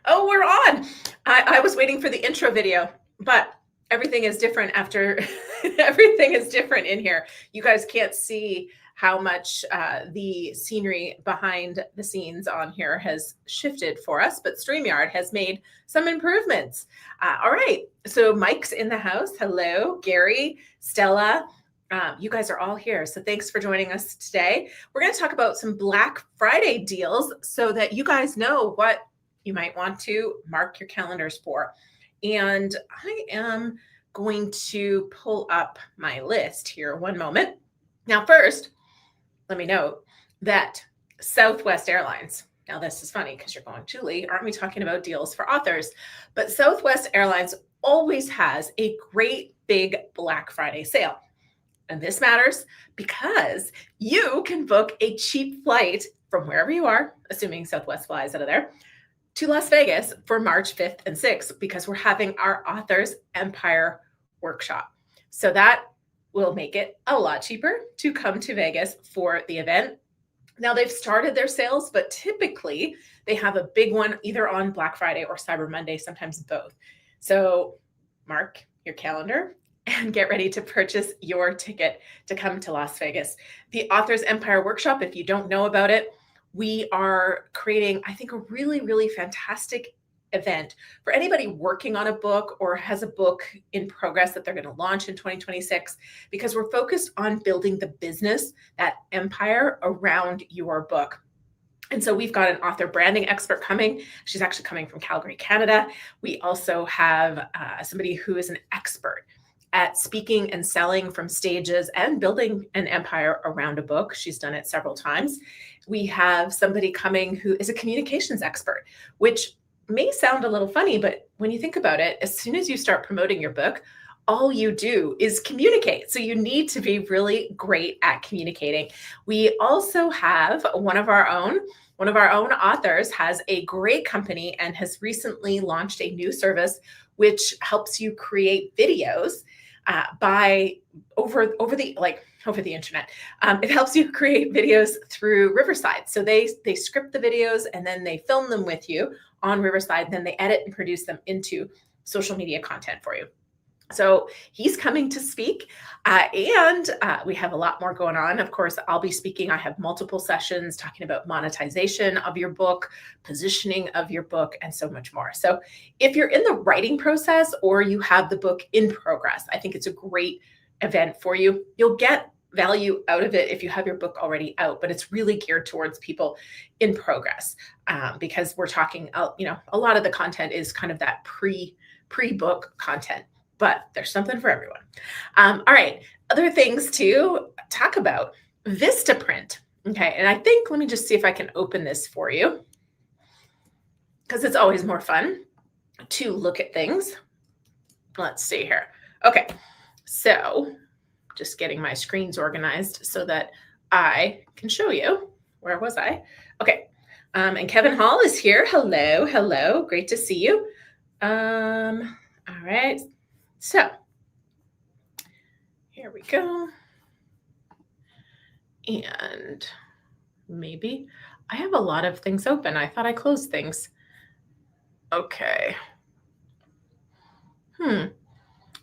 Oh, we're on. I was waiting for the intro video, but everything is different after everything is different in here. You guys can't see how much the scenery behind the scenes on here has shifted for us, but StreamYard has made some improvements. All right, so Mike's in the house. Hello, Gary, Stella. You guys are all here. So thanks for joining us today. We're going to talk about some Black Friday deals so that you guys know what you might want to mark your calendars for. And I am going to pull up my list here. One moment. Now, first, let me note that Southwest Airlines. Now, this is funny because you're going, Julie, aren't we talking about deals for authors? But Southwest Airlines always has a great big Black Friday sale. And this matters because you can book a cheap flight from wherever you are, assuming Southwest flies out of there, to Las Vegas for March 5th and 6th because we're having our Authors Empire workshop. So that will make it a lot cheaper to come to Vegas for the event. Now they've started their sales, but typically they have a big one either on Black Friday or Cyber Monday, sometimes both. So mark your calendar and get ready to purchase your ticket to come to Las Vegas. The Authors Empire Workshop, if you don't know about it, we are creating, I think, a really, really fantastic event for anybody working on a book or has a book in progress that they're going to launch in 2026, because we're focused on building the business, that empire around your book. And so we've got an author branding expert coming. She's actually coming from Calgary, Canada. We also have somebody who is an expert at speaking and selling from stages and building an empire around a book. She's done it several times. We have somebody coming who is a communications expert, which may sound a little funny, but when you think about it, as soon as you start promoting your book, all you do is communicate. So you need to be really great at communicating. We also have one of our own authors has a great company and has recently launched a new service which helps you create videos by over the internet. It helps you create videos through Riverside. So they script the videos and then they film them with you on Riverside. Then they edit and produce them into social media content for you. So he's coming to speak, and we have a lot more going on. Of course, I'll be speaking. I have multiple sessions talking about monetization of your book, positioning of your book, and so much more. So if you're in the writing process or you have the book in progress, I think it's a great event for you. You'll get value out of it if you have your book already out, but it's really geared towards people in progress because we're talking, a lot of the content is kind of that pre-book content. But there's something for everyone. All right, other things to talk about. Vistaprint. Okay, and I think, let me just see if I can open this for you, because it's always more fun to look at things. Let's see here. Okay, so just getting my screens organized so that I can show you. Where was I? Okay, and Kevin Hall is here. Hello, great to see you. All right. So here we go. And maybe I have a lot of things open. I thought I closed things. Okay.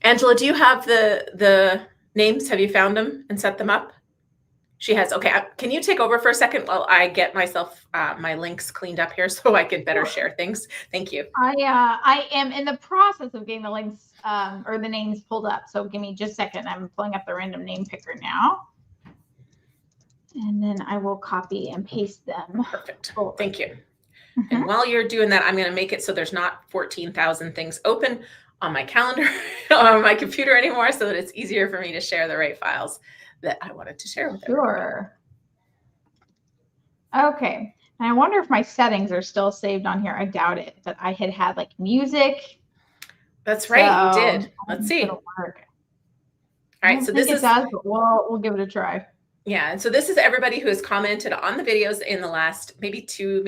Angela, do you have the names? Have you found them and set them up? She has. Okay. Can you take over for a second while I get myself my links cleaned up here so I can better share things? Thank you. I am in the process of getting the links or the names pulled up. So give me just a second. I'm pulling up the random name picker now. And then I will copy and paste them. Perfect. Thank you. And while you're doing that, I'm going to make it so there's not 14,000 things open on my calendar or on my computer anymore, so that it's easier for me to share the right files that I wanted to share with everyone. Sure. Okay. And I wonder if my settings are still saved on here. I doubt it, but I had like music. That's right. So you did. Let's see. All right. So this is, but we'll give it a try. Yeah. And so this is everybody who has commented on the videos in the last maybe two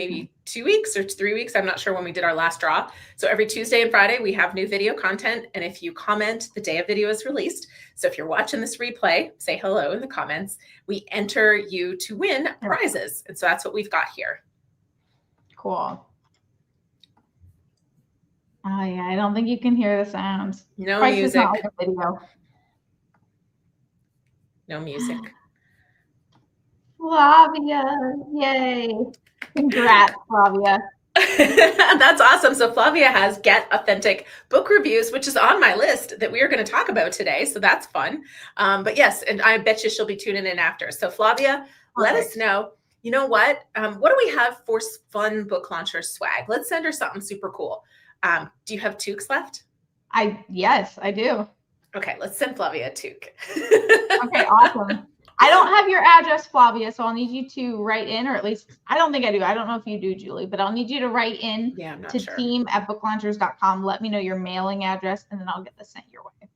weeks or 3 weeks. I'm not sure when we did our last draw. So every Tuesday and Friday, we have new video content. And if you comment the day a video is released, so if you're watching this replay, say hello in the comments, we enter you to win prizes. And so that's what we've got here. Cool. Oh yeah, I don't think you can hear the sounds. No Probably 'cause it's not music. like a video. No music. Flavia, yay. Congrats, Flavia. That's awesome. So Flavia has Get Authentic Book Reviews, which is on my list that we are going to talk about today. So that's fun. But yes, and I bet you she'll be tuning in after. So Flavia, let us know. You know what? What do we have for fun book launcher swag? Let's send her something super cool. Do you have toques left? Yes, I do. Okay, let's send Flavia a toque. Okay, awesome. I don't have your address, Flavia, so I'll need you to write in, or at least I don't think I do. I don't know if you do, Julie, but I'll need you to write in to team@booklaunchers.com. Let me know your mailing address, and then I'll get this sent your way.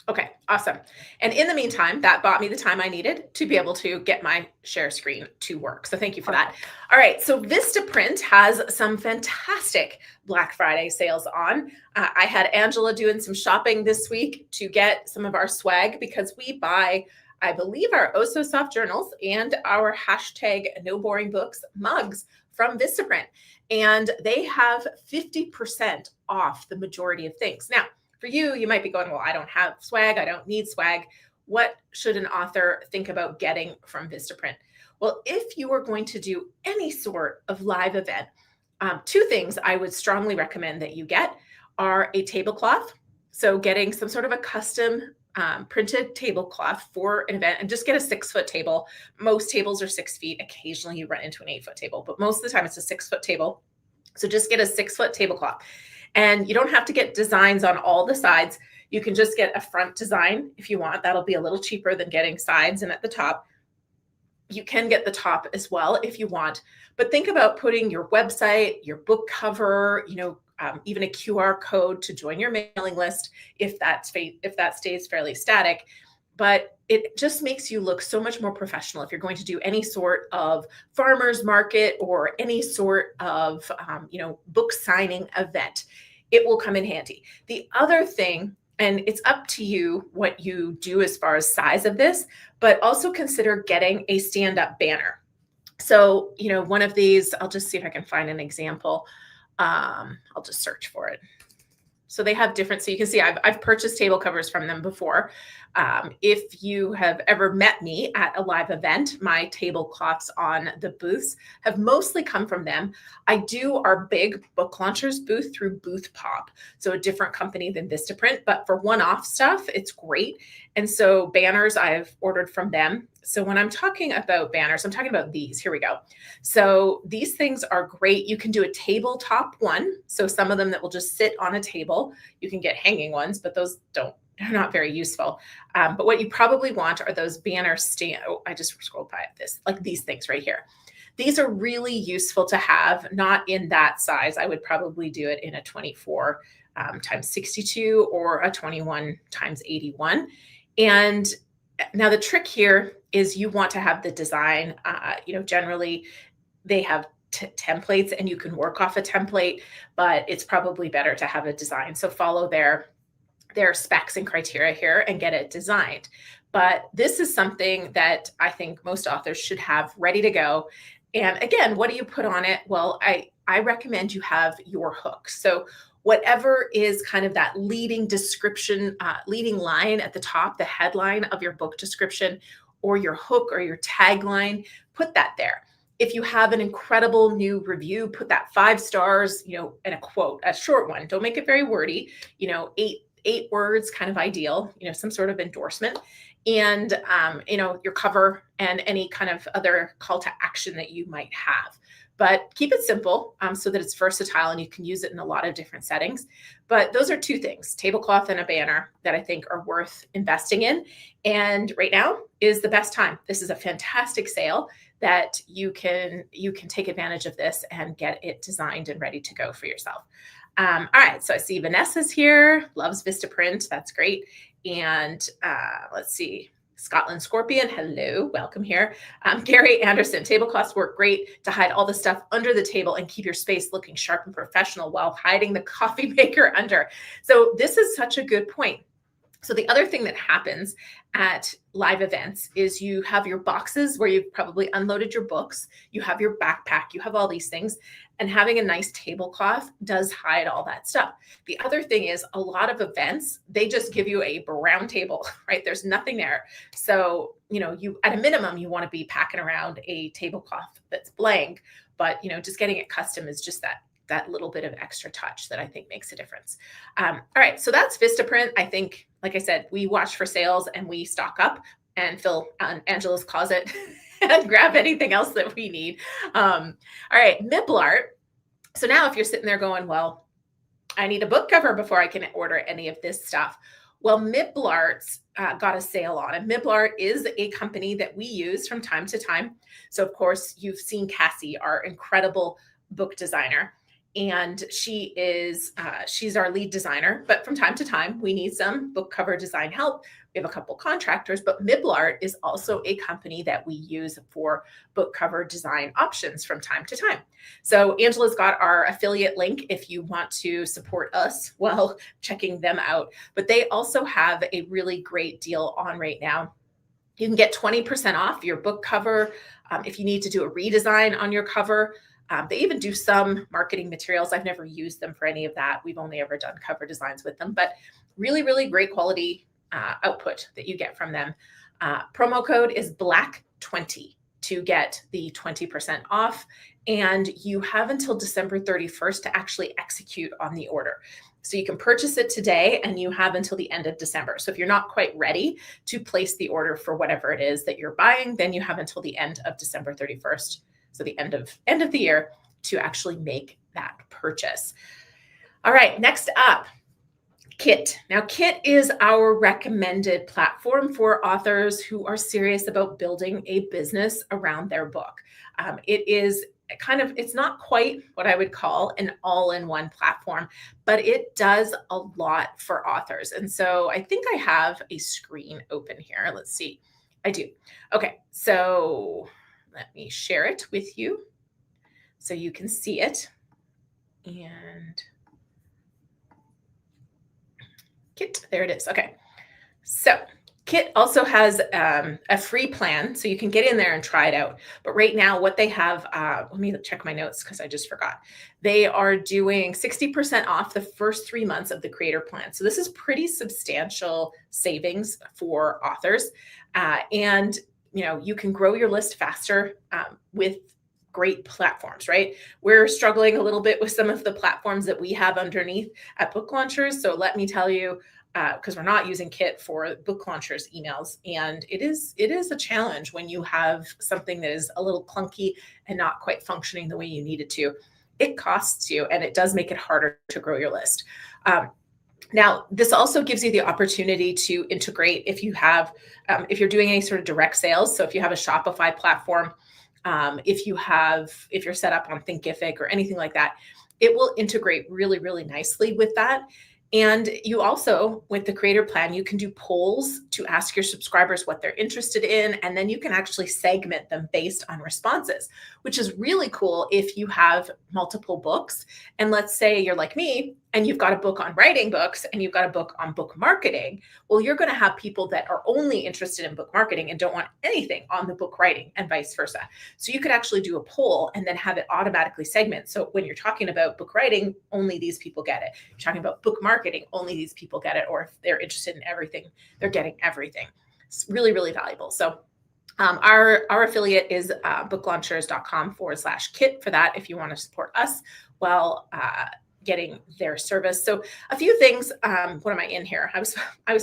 Okay, awesome. And in the meantime, that bought me the time I needed to be able to get my share screen to work. So thank you for that. All right, so Vistaprint has some fantastic Black Friday sales on. I had Angela doing some shopping this week to get some of our swag because we buy, I believe, our Oh So Soft journals and our #NoBoringBooks mugs from Vistaprint. And they have 50% off the majority of things. Now, for you, you might be going, well, I don't have swag. I don't need swag. What should an author think about getting from Vistaprint? Well, if you are going to do any sort of live event, two things I would strongly recommend that you get are a tablecloth. So getting some sort of a custom printed tablecloth for an event, and just get a 6-foot table. Most tables are 6 feet. Occasionally you run into an 8-foot table, but most of the time it's a 6-foot table. So just get a 6-foot tablecloth. And you don't have to get designs on all the sides. You can just get a front design if you want. That'll be a little cheaper than getting sides and at the top. You can get the top as well if you want. But think about putting your website, your book cover, even a QR code to join your mailing list if that stays fairly static. But it just makes you look so much more professional if you're going to do any sort of farmer's market or any sort of book signing event. It will come in handy. The other thing, and it's up to you what you do as far as size of this, but also consider getting a stand-up banner. So, one of these, I'll just see if I can find an example. I'll just search for it. So they have different, so you can see I've purchased table covers from them before. If you have ever met me at a live event, my tablecloths on the booths have mostly come from them. I do our big book launchers booth through Booth Pop, so a different company than Vistaprint, but for one-off stuff, it's great. And so banners I've ordered from them. So when I'm talking about banners, I'm talking about these. Here we go. So these things are great. You can do a tabletop one. So some of them that will just sit on a table. You can get hanging ones, but those they're not very useful. But what you probably want are those banner stand. Oh, I just scrolled by this, like these things right here. These are really useful to have, not in that size. I would probably do it in a 24 times 62 or a 21 times 81. And now the trick here is you want to have the design, generally they have templates and you can work off a template, but it's probably better to have a design. So follow their specs and criteria here and get it designed. But this is something that I think most authors should have ready to go. And again, what do you put on it? Well, I recommend you have your hook. So whatever is kind of that leading description, leading line at the top, the headline of your book description, or your hook or your tagline, put that there. If you have an incredible new review, put that 5 stars, and a quote, a short one. Don't make it very wordy, 8 words, kind of ideal, some sort of endorsement. And, your cover and any kind of other call to action that you might have. But keep it simple so that it's versatile and you can use it in a lot of different settings. But those are 2 things, tablecloth and a banner, that I think are worth investing in. And right now is the best time. This is a fantastic sale that you can take advantage of this and get it designed and ready to go for yourself. All right, so I see Vanessa's here, loves Vistaprint. That's great. And let's see. Scotland Scorpion, hello, welcome here. Gary Anderson, tablecloths work great to hide all the stuff under the table and keep your space looking sharp and professional while hiding the coffee maker under. So this is such a good point. So the other thing that happens at live events is you have your boxes where you've probably unloaded your books, you have your backpack, you have all these things. And having a nice tablecloth does hide all that stuff. The other thing is a lot of events, they just give you a brown table, right? There's nothing there. So, you at a minimum, you want to be packing around a tablecloth that's blank, but just getting it custom is just that little bit of extra touch that I think makes a difference. All right, so that's Vistaprint. I think, like I said, we watch for sales and we stock up and fill Angela's closet and grab anything else that we need. All right, Miblart. So now if you're sitting there going, well, I need a book cover before I can order any of this stuff. Well, Miblart's got a sale on, and Miblart is a company that we use from time to time. So of course you've seen Cassie, our incredible book designer, and she's our lead designer, but from time to time we need some book cover design help. We have a couple contractors, but Miblart is also a company that we use for book cover design options from time to time. So Angela's got our affiliate link if you want to support us while checking them out, but they also have a really great deal on right now. You can get 20% off your book cover if you need to do a redesign on your cover. They even do some marketing materials. I've never used them for any of that. We've only ever done cover designs with them, but really, really great quality output that you get from them. Promo code is BLACK20 to get the 20% off. And you have until December 31st to actually execute on the order. So you can purchase it today and you have until the end of December. So if you're not quite ready to place the order for whatever it is that you're buying, then you have until the end of December 31st. So the end of the year to actually make that purchase. All right, next up, Kit. Now, Kit is our recommended platform for authors who are serious about building a business around their book. It is it's not quite what I would call an all-in-one platform, but it does a lot for authors. And so I think I have a screen open here. Let's see. I do. Okay, so let me share it with you so you can see it. And Kit, there it is. Okay, so Kit also has a free plan, so you can get in there and try it out. But right now, what they have, let me check my notes because I just forgot. They are doing 60% off the first 3 months of the creator plan. So this is pretty substantial savings for authors. And you can grow your list faster with great platforms, right? We're struggling a little bit with some of the platforms that we have underneath at Book Launchers. So let me tell you, because we're not using Kit for Book Launchers emails, and it is a challenge when you have something that is a little clunky and not quite functioning the way you need it to. It costs you, and it does make it harder to grow your list. Now, this also gives you the opportunity to integrate if you're doing any sort of direct sales. So if you have a Shopify platform, if you're set up on Thinkific or anything like that, it will integrate really, really nicely with that. And you also, with the creator plan, you can do polls to ask your subscribers what they're interested in. And then you can actually segment them based on responses, which is really cool if you have multiple books. And let's say you're like me and you've got a book on writing books and you've got a book on book marketing. Well, you're going to have people that are only interested in book marketing and don't want anything on the book writing and vice versa. So you could actually do a poll and then have it automatically segment. So when you're talking about book writing, only these people get it. You're talking about book marketing, only these people get it. Or if they're interested in everything, they're getting everything. It's really, really valuable. So our affiliate is booklaunchers.com/kit for that if you want to support us while getting their service. So a few things, what am I in here? I was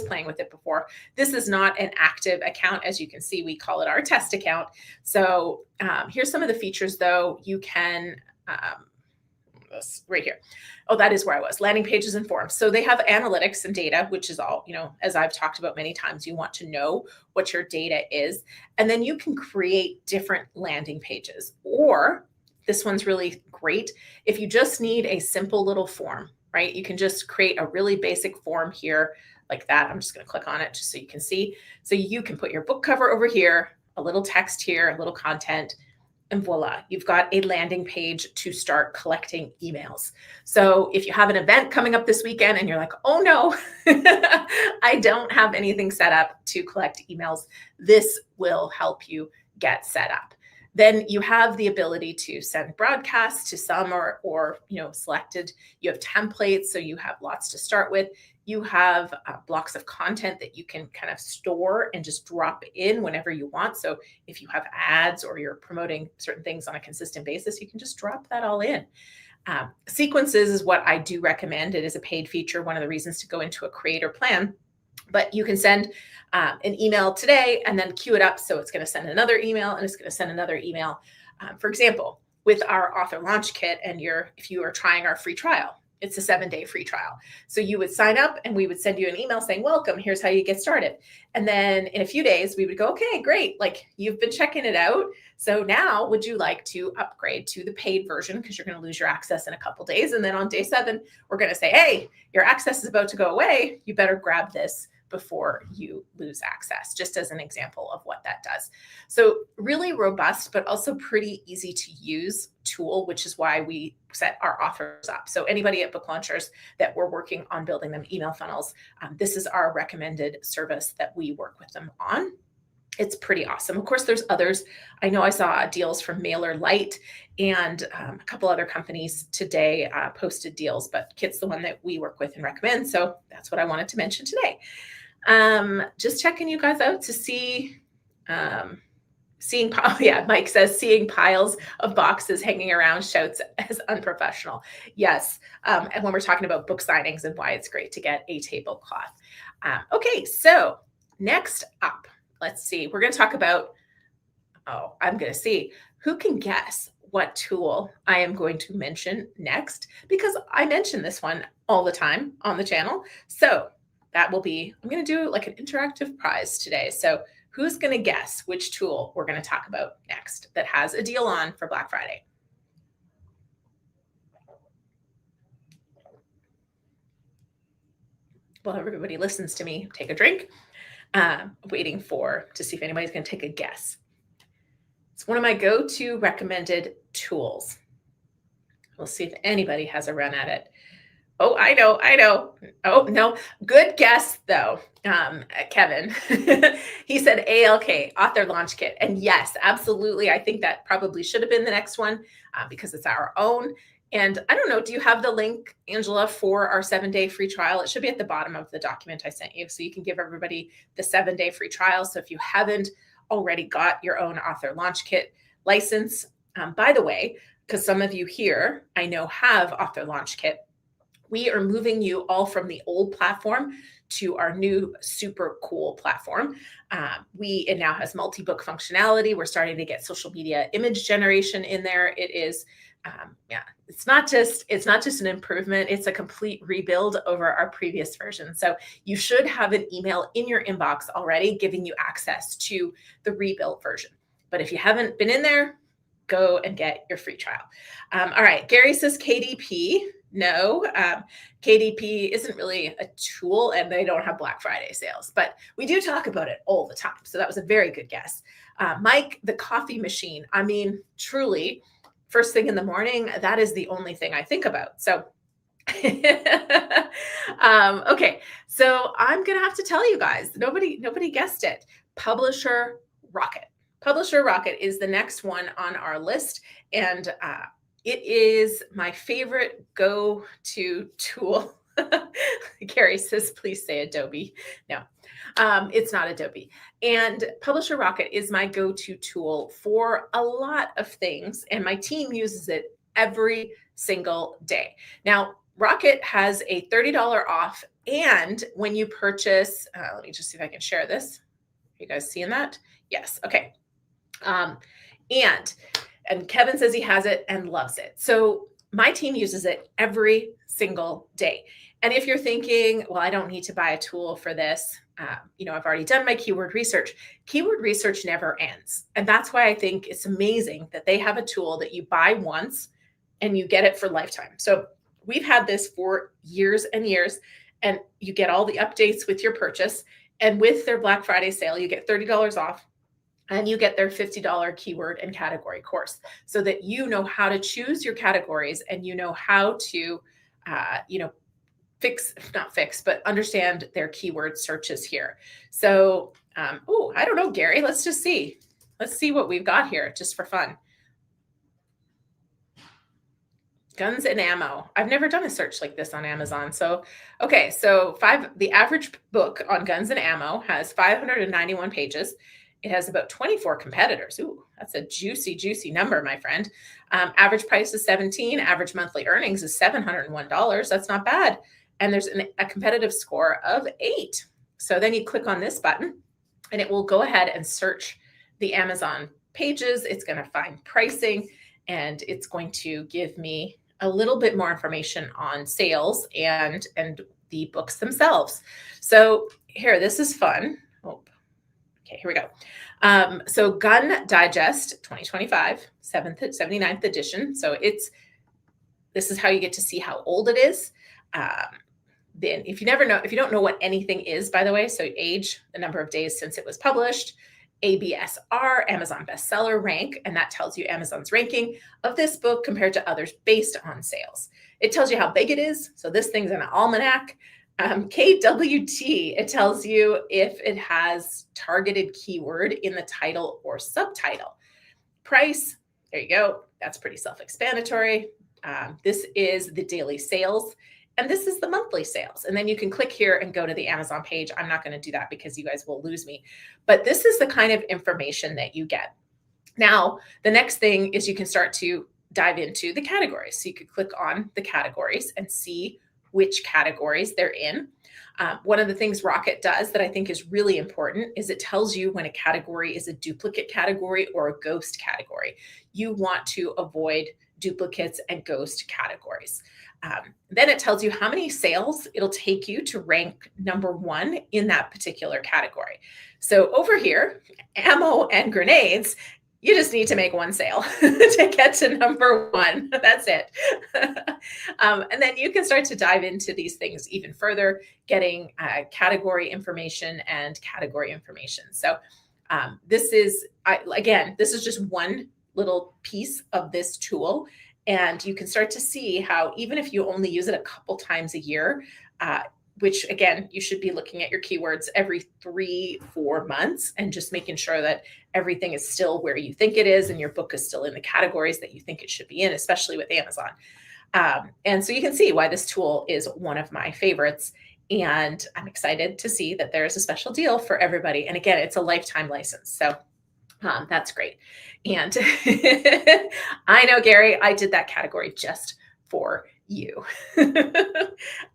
playing with it before. This is not an active account. As you can see, we call it our test account. So here's some of the features though. You can, this right here. Oh, that is where I was, landing pages and forms. So they have analytics and data, which is all, as I've talked about many times, you want to know what your data is. And then you can create different landing pages, or this one's really great if you just need a simple little form, right? You can just create a really basic form here like that. I'm just going to click on it just so you can see. So you can put your book cover over here, a little text here, a little content, and voila, you've got a landing page to start collecting emails. So if you have an event coming up this weekend and you're like, oh no, I don't have anything set up to collect emails, this will help you get set up. Then you have the ability to send broadcasts to some or selected. You have templates, so you have lots to start with. You have blocks of content that you can kind of store and just drop in whenever you want. So if you have ads or you're promoting certain things on a consistent basis, you can just drop that all in. Sequences is what I do recommend. It is a paid feature, one of the reasons to go into a creator plan. But you can send an email today and then queue it up. So it's going to send another email and it's going to send another email. For example, with our author launch kit, and if you are trying our free trial, it's a 7-day free trial. So you would sign up and we would send you an email saying, welcome, here's how you get started. And then in a few days, we would go, okay, great. Like, you've been checking it out. So now would you like to upgrade to the paid version? Because you're going to lose your access in a couple days. And then on day 7, we're going to say, hey, your access is about to go away. You better grab this before you lose access, just as an example of what that does. So really robust, but also pretty easy to use tool, which is why we set our offers up. So anybody at Book Launchers that we're working on building them email funnels, this is our recommended service that we work with them on. It's pretty awesome. Of course, there's others. I know I saw deals from MailerLite and a couple other companies today posted deals, but Kit's the one that we work with and recommend. So that's what I wanted to mention today. Just checking you guys out to see, Mike says seeing piles of boxes hanging around shouts as unprofessional. Yes. And when we're talking about book signings and why it's great to get a tablecloth. Okay. So next up, let's see, we're going to talk about, I'm going to see who can guess what tool I am going to mention next, because I mention this one all the time on the channel. So that will be, I'm going to do like an interactive prize today. So who's going to guess which tool we're going to talk about next that has a deal on for Black Friday? Well, everybody listens to me take a drink, waiting to see if anybody's going to take a guess. It's one of my go-to recommended tools. We'll see if anybody has a run at it. Oh, I know. Oh, no. Good guess, though, Kevin. He said ALK, Author Launch Kit. And yes, absolutely. I think that probably should have been the next one because it's our own. And I don't know, do you have the link, Angela, for our 7-day free trial? It should be at the bottom of the document I sent you. So you can give everybody the 7-day free trial. So if you haven't already got your own Author Launch Kit license, by the way, because some of you here I know have Author Launch Kit, we are moving you all from the old platform to our new super cool platform. It now has multi-book functionality. We're starting to get social media image generation in there. It is, it's not just an improvement. It's a complete rebuild over our previous version. So you should have an email in your inbox already giving you access to the rebuilt version. But if you haven't been in there, go and get your free trial. All right, Gary says KDP. No, KDP isn't really a tool and they don't have Black Friday sales, but we do talk about it all the time. So that was a very good guess. Mike, the coffee machine. I mean, truly, first thing in the morning, that is the only thing I think about. So, okay. So I'm going to have to tell you guys, nobody guessed it. Publisher Rocket. Publisher Rocket is the next one on our list. And, it is my favorite go-to tool. Gary says, please say Adobe. No, it's not Adobe. And Publisher Rocket is my go-to tool for a lot of things. And my team uses it every single day. Now, Rocket has a $30 off. And when you purchase, let me just see if I can share this. Are you guys seeing that? Yes. Okay. And Kevin says he has it and loves it. So my team uses it every single day. And if you're thinking, well, I don't need to buy a tool for this, I've already done my keyword research. Keyword research never ends. And that's why I think it's amazing that they have a tool that you buy once and you get it for lifetime. So we've had this for years and years, and you get all the updates with your purchase. And with their Black Friday sale, you get $30 off. And you get their $50 keyword and category course so that you know how to choose your categories and you know how to, understand their keyword searches here. So, I don't know, Gary, let's just see. Let's see what we've got here just for fun. Guns and ammo. I've never done a search like this on Amazon. So, okay, so the average book on guns and ammo has 591 pages. It has about 24 competitors. Ooh, that's a juicy, juicy number, my friend. Average price is 17. Average monthly earnings is $701. That's not bad. And there's a competitive score of 8. So then you click on this button and it will go ahead and search the Amazon pages. It's going to find pricing and it's going to give me a little bit more information on sales and the books themselves. So here, this is fun. Oh, okay, here we go. So Gun Digest 2025, 79th edition. So this is how you get to see how old it is. Then if you don't know what anything is, by the way, so age, the number of days since it was published, ABSR, Amazon bestseller rank, and that tells you Amazon's ranking of this book compared to others based on sales. It tells you how big it is. So this thing's an almanac. KWT, it tells you if it has targeted keyword in the title or subtitle. Price, there you go. That's pretty self-explanatory. This is the daily sales. And this is the monthly sales. And then you can click here and go to the Amazon page. I'm not going to do that because you guys will lose me. But this is the kind of information that you get. Now, the next thing is you can start to dive into the categories. So you could click on the categories and see which categories they're in. One of the things Rocket does that I think is really important is it tells you when a category is a duplicate category or a ghost category. You want to avoid duplicates and ghost categories. Then it tells you how many sales it'll take you to rank number 1 in that particular category. So over here, ammo and grenades, you just need to make 1 sale to get to number 1. That's it. And then you can start to dive into these things even further, getting category information and category information. So this is just one little piece of this tool. And you can start to see how even if you only use it a couple times a year, which again, you should be looking at your keywords every 3-4 months and just making sure that everything is still where you think it is and your book is still in the categories that you think it should be in, especially with Amazon. And so you can see why this tool is one of my favorites. And I'm excited to see that there's a special deal for everybody. And again, it's a lifetime license. So that's great. And I know, Gary, I did that category just for you.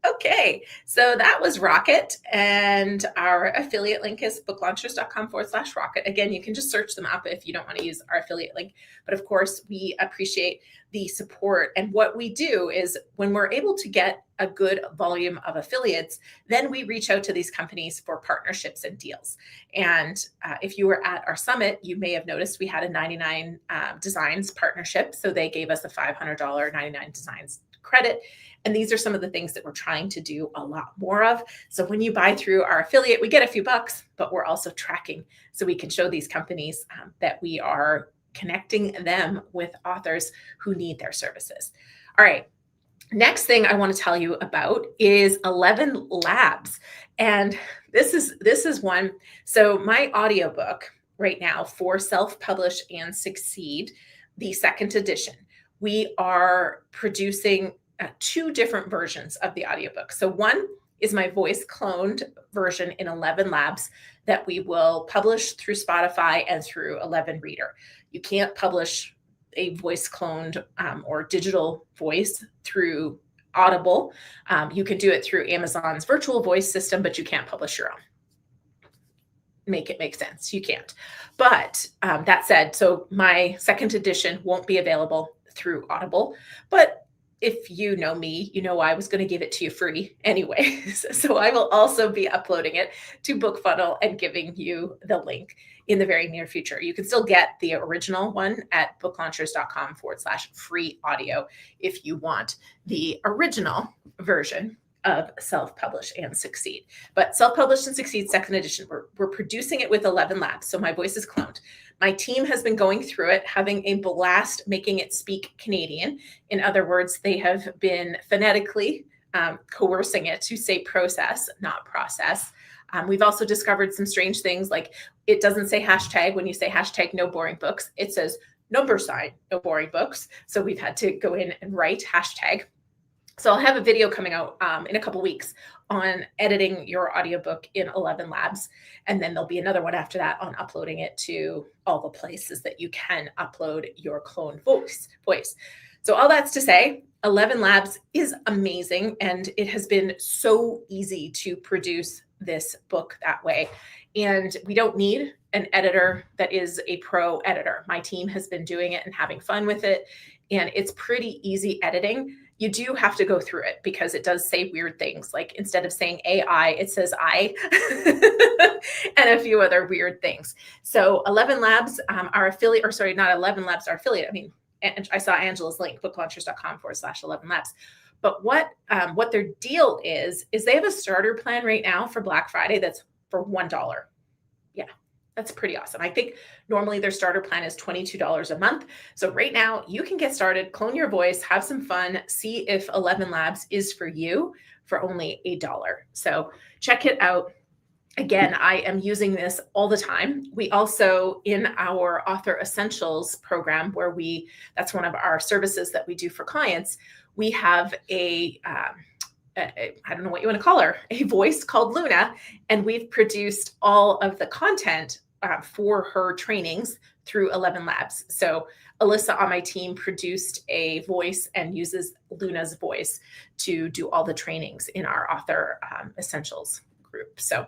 Okay, so that was Rocket, and our affiliate link is booklaunchers.com/Rocket. Again, you can just search them up if you don't want to use our affiliate link. But of course, we appreciate the support. And what we do is when we're able to get a good volume of affiliates, then we reach out to these companies for partnerships and deals. And if you were at our summit, you may have noticed we had a 99 Designs partnership. So they gave us a $500 99 Designs credit. And these are some of the things that we're trying to do a lot more of. So when you buy through our affiliate, we get a few bucks, but we're also tracking so we can show these companies that we are connecting them with authors who need their services. All right. Next thing I want to tell you about is 11 Labs. And this is one. So my audiobook right now for Self-Publish and Succeed, the 2nd edition, we are producing 2 different versions of the audiobook. So one is my voice cloned version in 11 Labs that we will publish through Spotify and through 11 Reader. You can't publish a voice cloned or digital voice through Audible. You can do it through Amazon's virtual voice system, but you can't publish your own. Make it make sense. You can't. But that said, so my 2nd edition won't be available through Audible, but if you know me, you know I was going to give it to you free anyways. So I will also be uploading it to BookFunnel and giving you the link in the very near future. You can still get the original one at booklaunchers.com/free audio if you want the original version of Self-Publish and Succeed. But Self-Publish and Succeed 2nd edition, we're producing it with 11 Labs. So my voice is cloned. My team has been going through it, having a blast making it speak Canadian. In other words, they have been phonetically coercing it to say process, not process. We've also discovered some strange things, like it doesn't say hashtag when you say hashtag no boring books. It says # no boring books. So we've had to go in and write hashtag. So I'll have a video coming out in a couple weeks on editing your audiobook in 11 Labs. And then there'll be another one after that on uploading it to all the places that you can upload your clone voice. So all that's to say, 11 Labs is amazing. And it has been so easy to produce this book that way. And we don't need an editor that is a pro editor. My team has been doing it and having fun with it. And it's pretty easy editing. You do have to go through it because it does say weird things. Like instead of saying AI, it says I, and a few other weird things. So 11 Labs, our affiliate, or sorry, not 11 Labs, our affiliate. I mean, I saw Angela's link, booklaunchers.com/11 Labs. But what their deal is they have a starter plan right now for Black Friday that's for $1. Yeah, that's pretty awesome. I think normally their starter plan is $22 a month. So right now you can get started, clone your voice, have some fun, see if 11 Labs is for you for only $1. So check it out. Again, I am using this all the time. We also, in our Author Essentials program, where that's one of our services that we do for clients, we have I don't know what you want to call her, a voice called Luna, and we've produced all of the content for her trainings through 11 Labs. So Alyssa on my team produced a voice and uses Luna's voice to do all the trainings in our Author Essentials group. So,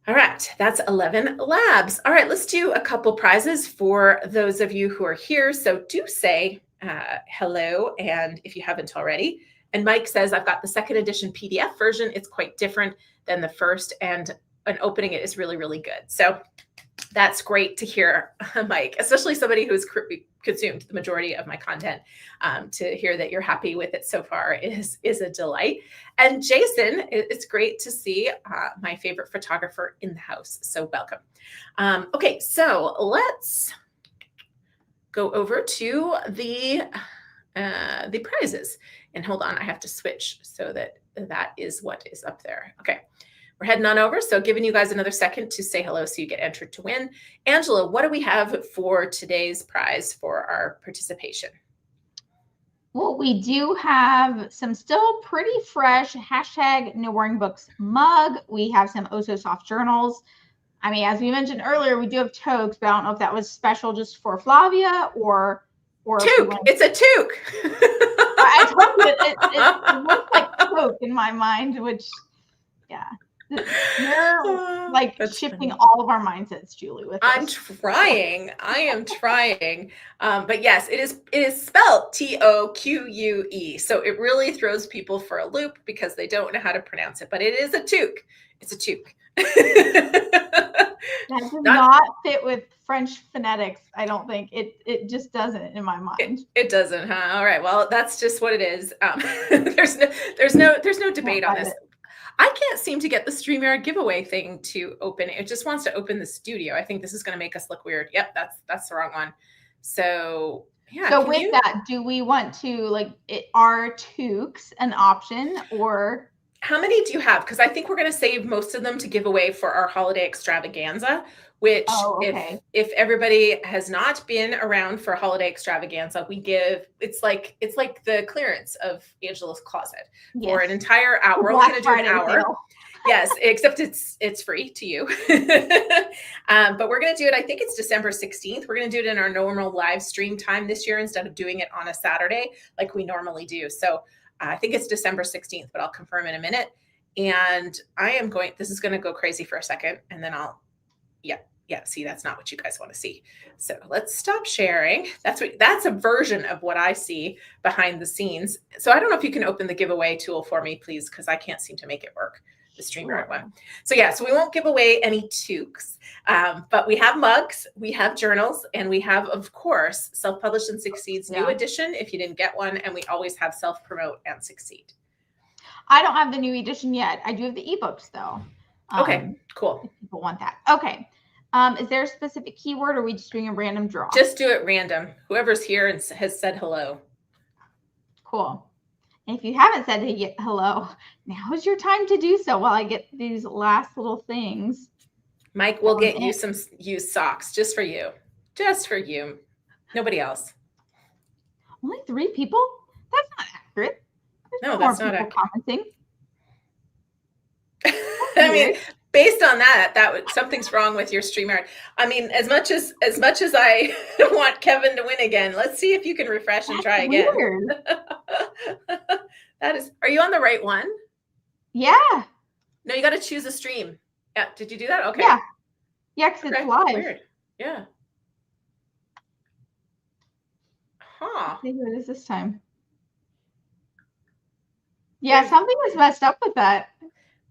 all right, that's 11 Labs. All right, let's do a couple prizes for those of you who are here. So do say hello, and if you haven't already. And Mike says, I've got the second edition PDF version. It's quite different than the first, and opening it is really, really good. So that's great to hear, Mike, especially somebody who's consumed the majority of my content. To hear that you're happy with it so far is a delight. And Jason, it's great to see my favorite photographer in the house. So welcome. Okay, so let's go over to the prizes. And hold on, I have to switch so that is what is up there. Okay, we're heading on over. So giving you guys another second to say hello so you get entered to win. Angela, what do we have for today's prize for our participation? Well, we do have some still pretty fresh hashtag no boring books mug. We have some Oh So Soft journals. I mean, as we mentioned earlier, we do have toques, but I don't know if that was special just for Flavia or toque. It's a toque. I told you it looks like toque in my mind, which, yeah. You're like shifting funny. All of our mindsets, Julie, with I'm this. trying. I am trying. But yes, it is spelled TOQUE. So it really throws people for a loop because they don't know how to pronounce it. But it is a toque. It's a toque. That does not fit with French phonetics. I don't think it just doesn't in my mind. It doesn't, huh? All right. Well, that's just what it is. There's no debate on this. I can't seem to get the StreamYard giveaway thing to open. It just wants to open the studio. I think this is going to make us look weird. Yep, that's the wrong one. So yeah. So with that, do we want to are toques an option, or how many do you have? Because I think we're going to save most of them to give away for our holiday extravaganza, which if everybody has not been around for holiday extravaganza, we give, it's like the clearance of Angela's closet for an entire hour. We're only going to do an hour. Yes, except it's free to you. But we're going to do it, I think it's December 16th. We're going to do it in our normal live stream time this year instead of doing it on a Saturday like we normally do. So I think it's December 16th, but I'll confirm in a minute. And this is going to go crazy for a second, and then see, that's not what you guys want to see. So let's stop sharing. That's a version of what I see behind the scenes. So I don't know if you can open the giveaway tool for me, please, because I can't seem to make it work, the StreamYard one. So yeah, so we won't give away any toques, but we have mugs, we have journals, and we have, of course, Self-Published and Succeed's new edition, if you didn't get one, and we always have Self-Promote and Succeed. I don't have the new edition yet. I do have the ebooks, though. Okay, cool. If people want that. Okay. Is there a specific keyword, or are we just doing a random draw? Just do it random. Whoever's here and has said hello. Cool. And if you haven't said hello, now is your time to do so while I get these last little things. Mike will get you some used socks just for you. Just for you. Nobody else. Only 3 people? That's not accurate. There's No, more that's not people accurate. commenting. I mean, based on that something's wrong with your StreamYard. I mean, as much as I want Kevin to win again, let's see if you can refresh and try again. Weird. That is, are you on the right one? Yeah. No, you got to choose a stream. Yeah. Did you do that? Okay. Yeah. Yeah, because it's live. Weird. Yeah. Huh. Let's see who it is this time. Yeah, something was messed up with that.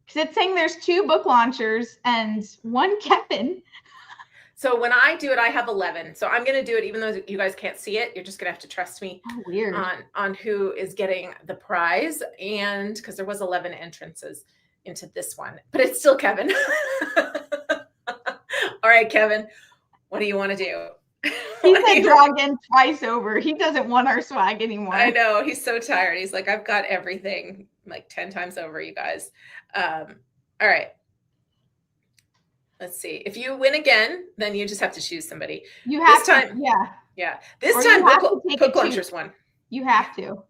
Because it's saying there's 2 book launchers and 1 Kevin. So when I do it, I have 11. So I'm going to do it, even though you guys can't see it. You're just going to have to trust me on who is getting the prize. And because there was 11 entrances into this one, but it's still Kevin. All right, Kevin, what do you want to do? He said draw again twice over. He doesn't want our swag anymore. I know. He's so tired. He's like, I've got everything like 10 times over, you guys. All right. Let's see. If you win again, then you just have to choose somebody. You have this time, to, yeah. Yeah. This time, book launchers won. You have to.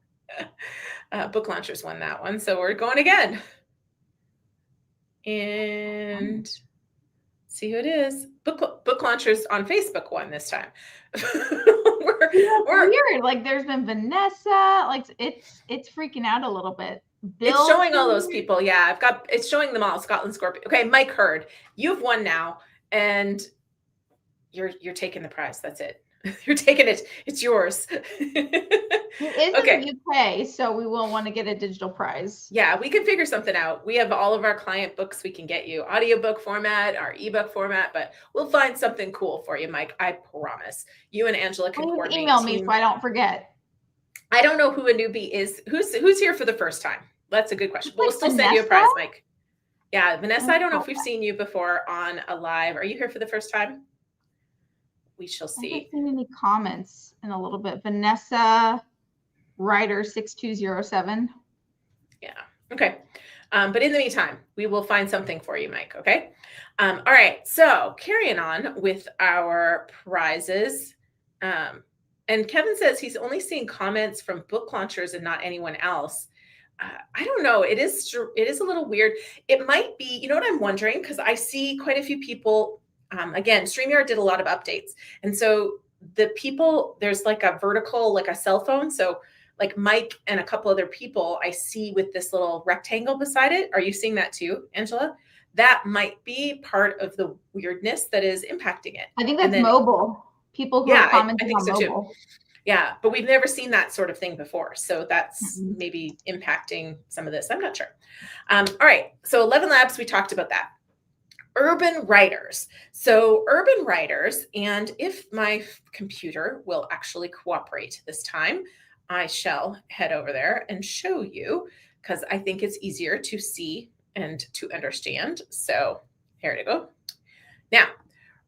Book launchers won that one. So we're going again. And see who it is. Book launchers on Facebook won this time. we're weird. Like there's been Vanessa. Like it's freaking out a little bit. It's showing all those people. Yeah, it's showing them all. Scotland Scorpio. Okay, Mike Hurd, you've won now, and you're taking the prize. That's it. You're taking it. It's yours. It is in the UK, so we will want to get a digital prize. Yeah, we can figure something out. We have all of our client books we can get you, audiobook format, our ebook format, but we'll find something cool for you, Mike. I promise. You and Angela can coordinate. Email me so I don't forget. I don't know who a newbie is. Who's here for the first time? That's a good question. We'll still send you a prize, Mike. Yeah, Vanessa, I don't know if we've seen you before on a live. Are you here for the first time? We shall see. I haven't seen any comments in a little bit. Vanessa Ryder 6207. Yeah. Okay. But in the meantime, we will find something for you, Mike. Okay. All right. So carrying on with our prizes. And Kevin says he's only seeing comments from book launchers and not anyone else. I don't know. It is a little weird. It might be, you know what I'm wondering? Because I see quite a few people, again, StreamYard did a lot of updates. And so the people, there's like a vertical, like a cell phone. So like Mike and a couple other people I see with this little rectangle beside it. Are you seeing that too, Angela? That might be part of the weirdness that is impacting it. I think that's mobile. People who are commenting on mobile. Too. Yeah, but we've never seen that sort of thing before. So that's maybe impacting some of this. I'm not sure. All right. So 11 Labs, we talked about that. Urban writers. So urban writers, and if my computer will actually cooperate this time, I shall head over there and show you because I think it's easier to see and to understand. So here we go. Now,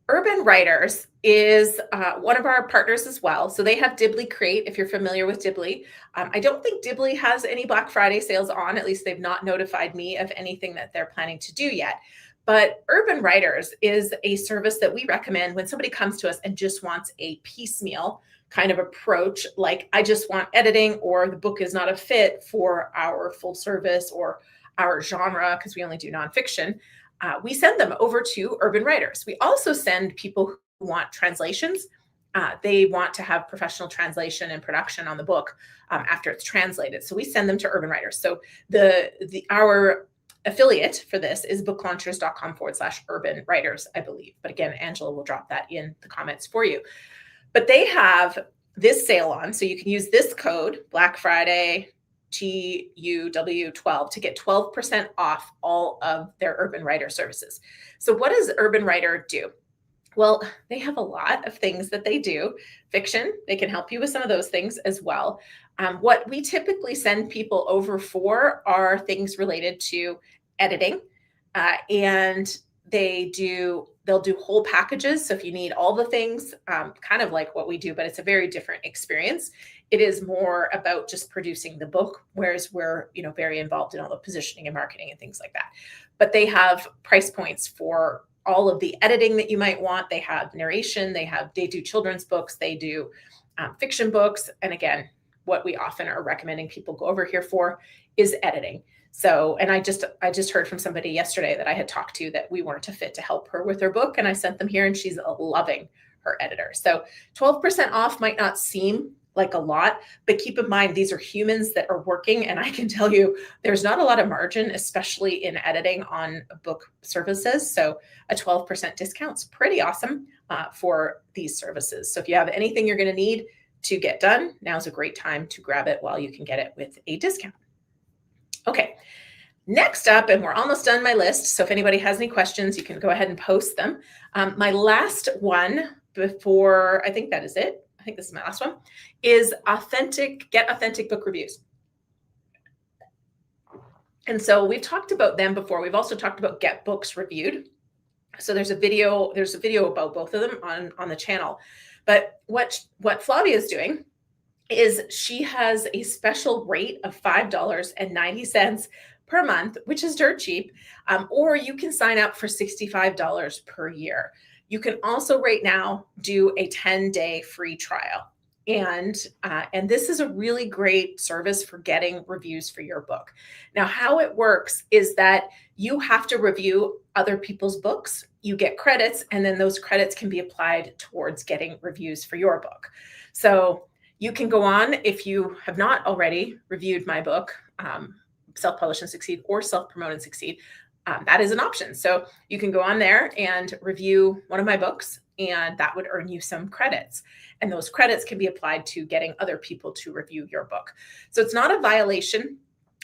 Urban Writers is one of our partners as well. So they have Dibbly Crate, if you're familiar with Dibbly. I don't think Dibbly has any Black Friday sales on. At least they've not notified me of anything that they're planning to do yet. But Urban Writers is a service that we recommend when somebody comes to us and just wants a piecemeal kind of approach, like I just want editing, or the book is not a fit for our full service or our genre because we only do nonfiction. We send them over to Urban Writers. We also send people who want translations. They want to have professional translation and production on the book after it's translated. So we send them to Urban Writers. So our affiliate for this is booklaunchers.com/Urban Writers, I believe. But again, Angela will drop that in the comments for you. But they have this sale on. So you can use this code, Black Friday, TUW12, to get 12% off all of their Urban Writer services. So what does Urban Writer do? Well, they have a lot of things that they do. Fiction, they can help you with some of those things as well. What we typically send people over for are things related to editing, and they'll do whole packages. So if you need all the things, kind of like what we do, but it's a very different experience. It is more about just producing the book, whereas we're, very involved in all the positioning and marketing and things like that. But they have price points for all of the editing that you might want. They have narration, they do children's books, they do fiction books. And again, what we often are recommending people go over here for is editing. So, and I just heard from somebody yesterday that I had talked to that we weren't a fit to help her with her book. And I sent them here and she's loving her editor. So 12% off might not seem like a lot, but keep in mind, these are humans that are working. And I can tell you there's not a lot of margin, especially in editing on book services. So a 12% discount is pretty awesome for these services. So if you have anything you're going to need to get done, now's a great time to grab it while you can get it with a discount. Okay, next up, and we're almost done my list. So if anybody has any questions, you can go ahead and post them. My last one before, I think that is it. I think this is my last one, is get authentic book reviews. And so we've talked about them before. We've also talked about Get Books Reviewed. So there's a video about both of them on the channel. But what Flavia is doing is she has a special rate of $5.90 per month, which is dirt cheap, or you can sign up for $65 per year. You can also right now do a 10-day free trial. And this is a really great service for getting reviews for your book. Now, how it works is that you have to review other people's books. You get credits, and then those credits can be applied towards getting reviews for your book. So you can go on, if you have not already reviewed my book, Self-Publish and Succeed or Self-Promote and Succeed, that is an option. So you can go on there and review one of my books, and that would earn you some credits. And those credits can be applied to getting other people to review your book. So it's not a violation.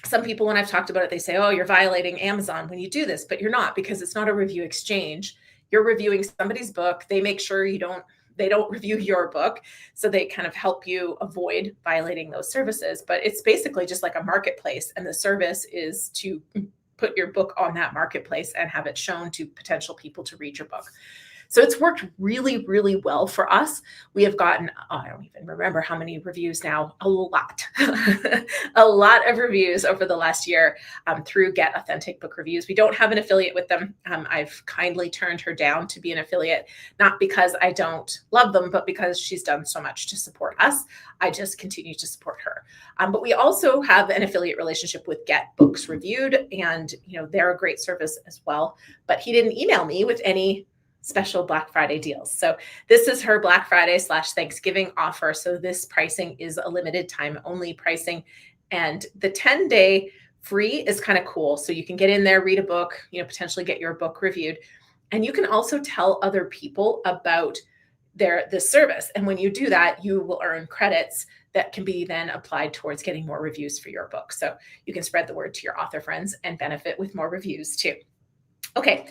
Some people, when I've talked about it, they say, oh, you're violating Amazon when you do this, but you're not, because it's not a review exchange. You're reviewing somebody's book. They make sure they don't review your book. So they kind of help you avoid violating those services. But it's basically just like a marketplace. And the service is to put your book on that marketplace and have it shown to potential people to read your book. So it's worked really, really well for us. We have gotten, I don't even remember how many reviews now, a lot, a lot of reviews over the last year through Get Authentic Book Reviews. We don't have an affiliate with them. I've kindly turned her down to be an affiliate, not because I don't love them, but because she's done so much to support us. I just continue to support her. But we also have an affiliate relationship with Get Books Reviewed, and they're a great service as well. But he didn't email me with any special Black Friday deals. So this is her Black Friday / Thanksgiving offer. So this pricing is a limited time only pricing. And the 10-day free is kind of cool. So you can get in there, read a book, potentially get your book reviewed. And you can also tell other people about this service. And when you do that, you will earn credits that can be then applied towards getting more reviews for your book. So you can spread the word to your author friends and benefit with more reviews too. Okay.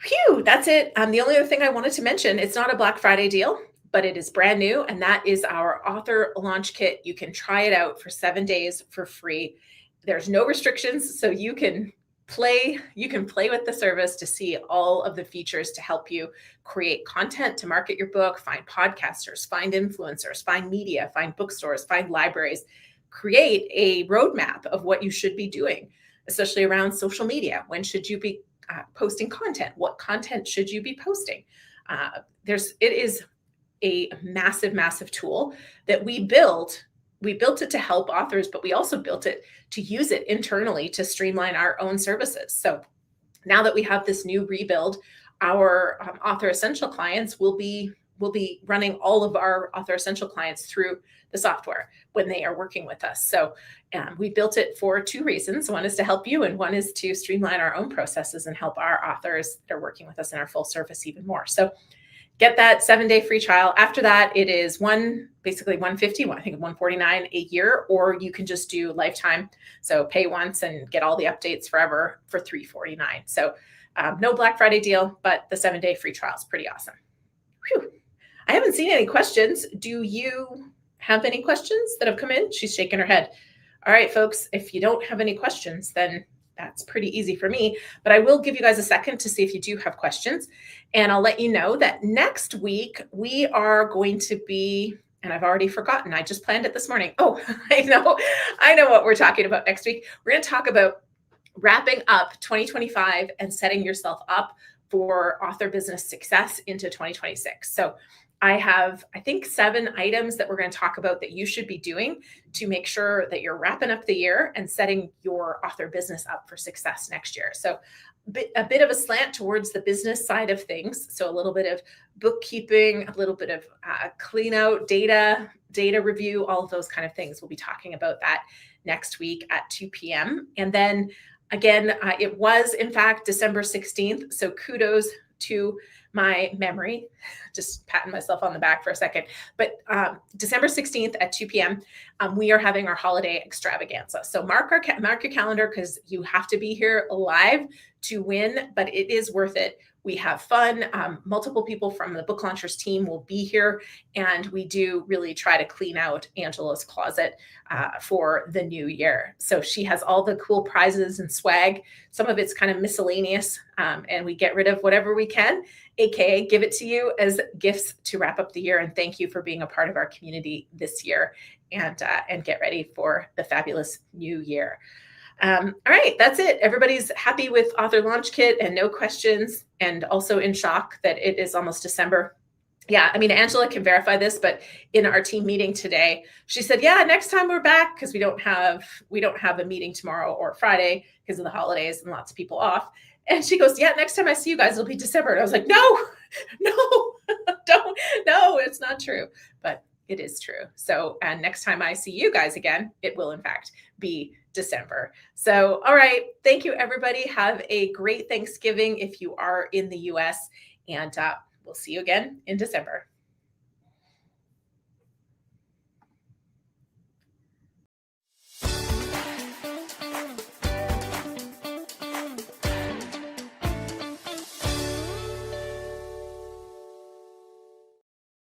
Phew, that's it. The only other thing I wanted to mention, it's not a Black Friday deal, but it is brand new, and that is our author launch kit. You can try it out for 7 days for free. There's no restrictions, so you can play with the service to see all of the features to help you create content to market your book, find podcasters, find influencers, find media, find bookstores, find libraries, create a roadmap of what you should be doing, especially around social media. When should you be posting content? What content should you be posting? It is a massive, massive tool that we built. We built it to help authors, but we also built it to use it internally to streamline our own services. So now that we have this new rebuild, our Author Essential clients will be running all of our Author Essential clients through the software when they are working with us. So we built it for 2 reasons. One is to help you, and one is to streamline our own processes and help our authors that are working with us in our full service even more. So get that 7-day free trial. After that, it is basically $150, I think $149 a year, or you can just do lifetime. So pay once and get all the updates forever for $349. So no Black Friday deal, but the 7-day free trial is pretty awesome. Whew. I haven't seen any questions. Do you have any questions that have come in? She's shaking her head. All right, folks, if you don't have any questions, then that's pretty easy for me. But I will give you guys a second to see if you do have questions. And I'll let you know that next week we are going to be and I've already forgotten. I just planned it this morning. Oh, I know what we're talking about next week. We're going to talk about wrapping up 2025 and setting yourself up for author business success into 2026. So I have, I think, 7 items that we're going to talk about that you should be doing to make sure that you're wrapping up the year and setting your author business up for success next year. So a bit of a slant towards the business side of things. So a little bit of bookkeeping, a little bit of clean out data review, all of those kind of things. We'll be talking about that next week at 2 p.m. And then again, it was in fact December 16th. So kudos to my memory, just patting myself on the back for a second. But December 16th at 2 p.m., we are having our holiday extravaganza. So mark your calendar, because you have to be here live to win, but it is worth it. We have fun. Multiple people from the Book Launchers team will be here, and we do really try to clean out Angela's closet for the new year. So she has all the cool prizes and swag. Some of it's kind of miscellaneous, and we get rid of whatever we can, aka give it to you as gifts to wrap up the year. And thank you for being a part of our community this year, and get ready for the fabulous new year. All right, that's it. Everybody's happy with Author Launch Kit and no questions, and also in shock that it is almost December. Yeah, I mean, Angela can verify this, but in our team meeting today, she said, yeah, next time we're back, because we don't have a meeting tomorrow or Friday because of the holidays and lots of people off. And she goes, yeah, next time I see you guys, it'll be December. And I was like, no, don't, no, it's not true. But it is true. So, and next time I see you guys again, it will in fact be December. So, all right. Thank you, everybody. Have a great Thanksgiving if you are in the US, and we'll see you again in December.